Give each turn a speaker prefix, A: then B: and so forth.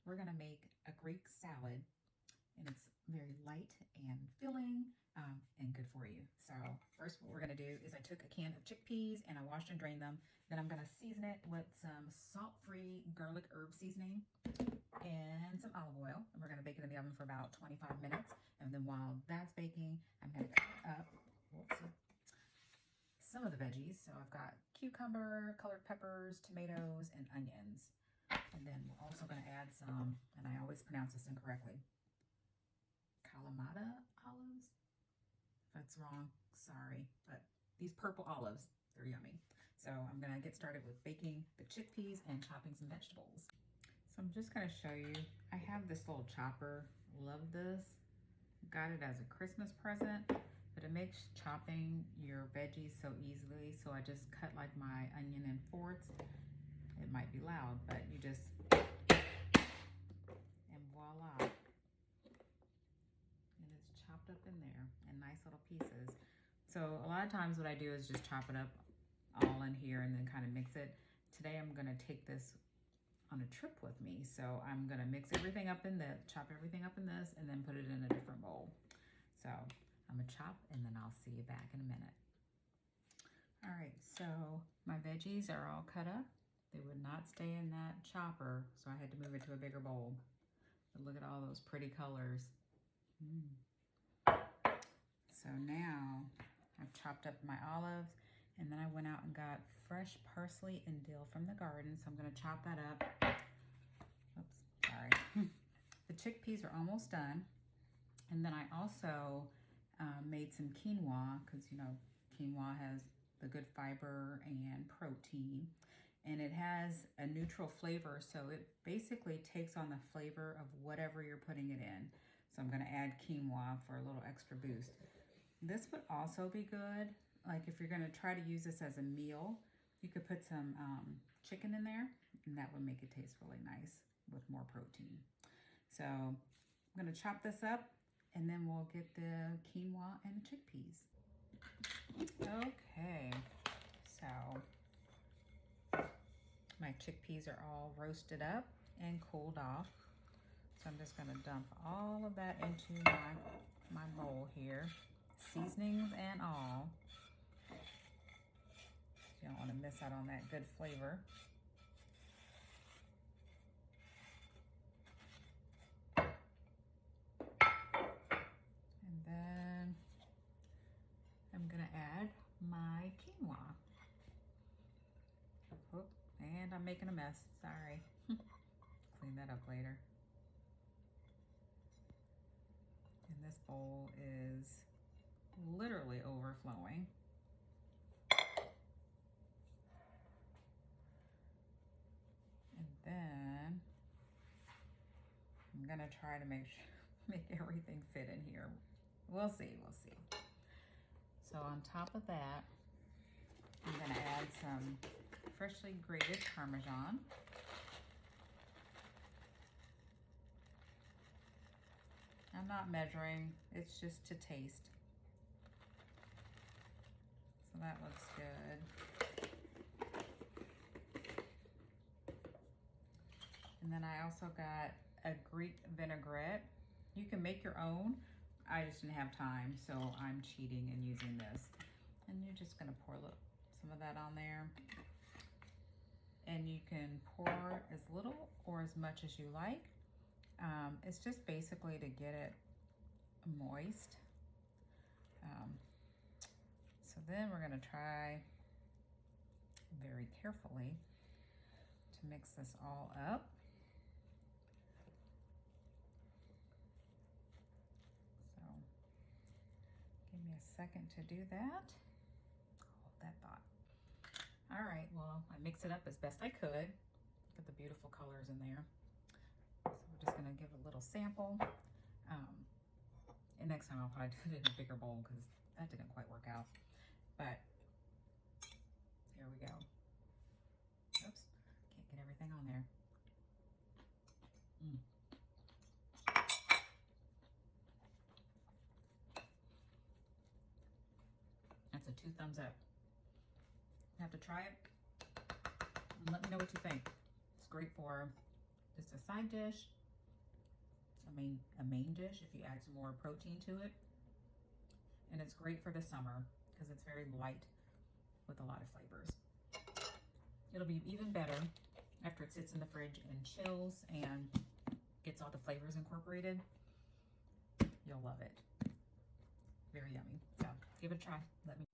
A: we're gonna make a Greek salad, and it's very light and filling and good for you. So first what we're gonna do is I took a can of chickpeas and I washed and drained them. Then I'm gonna season it with some salt-free garlic herb seasoning and some olive oil. And we're gonna bake it in the oven for about 25 minutes. And then while that's baking, I'm gonna cut up some of the veggies. So I've got cucumber, colored peppers, tomatoes, and onions. And then we're also gonna add some, and I always pronounce this incorrectly, Kalamata olives. If that's wrong, sorry, but these purple olives, they're yummy. So I'm gonna get started with baking the chickpeas and chopping some vegetables. So I'm just gonna show you, I have this little chopper, love this. Got it as a Christmas present, but it makes chopping your veggies so easily. So I just cut like my onion in fourths. It might be loud, but you just, and voila. And it's chopped up in there in nice little pieces. So a lot of times what I do is just chop it up all in here and then kind of mix it. Today I'm gonna take this on a trip with me. So I'm gonna mix everything up in the, chop everything up in this and then put it in a different bowl. So I'm gonna chop and then I'll see you back in a minute. All right, so my veggies are all cut up. They would not stay in that chopper, so I had to move it to a bigger bowl. But look at all those pretty colors. So now I've chopped up my olives, and then I went out and got fresh parsley and dill from the garden. So I'm gonna chop that up. Oops, sorry. The chickpeas are almost done. And then I also made some quinoa, because you know, quinoa has the good fiber and protein. And it has a neutral flavor, so it basically takes on the flavor of whatever you're putting it in. So I'm gonna add quinoa for a little extra boost. This would also be good, like if you're gonna try to use this as a meal, you could put some chicken in there, and that would make it taste really nice with more protein. So I'm gonna chop this up, and then we'll get the quinoa and the chickpeas. Okay, so my chickpeas are all roasted up and cooled off. So I'm just gonna dump all of that into my bowl here, seasonings and all. You don't wanna miss out on that good flavor. And then I'm gonna add my quinoa. Oh, and I'm making a mess, sorry. Clean that up later. And this bowl is literally overflowing. And then I'm gonna try to make everything fit in here. We'll see, we'll see. So on top of that, I'm gonna add some freshly grated Parmesan. I'm not measuring, it's just to taste. So that looks good. And then I also got a Greek vinaigrette. You can make your own. I just didn't have time, so I'm cheating and using this. And you're just gonna pour some of that on there. And you can pour as little or as much as you like. It's just basically to get it moist. So then we're gonna try very carefully to mix this all up. So give me a second to do that. Hold that thought. All right, well, I mixed it up as best I could. Look at the beautiful colors in there. So we're just gonna give a little sample. And next time I'll probably do it in a bigger bowl because that didn't quite work out. But here we go. Oops, can't get everything on there. That's a 2 thumbs up. You have to try it and let me know what you think. It's great for just a side dish, a main dish if you add some more protein to it. And it's great for the summer because it's very light with a lot of flavors. It'll be even better after it sits in the fridge and chills and gets all the flavors incorporated. You'll love it. Very yummy. So give it a try. Let me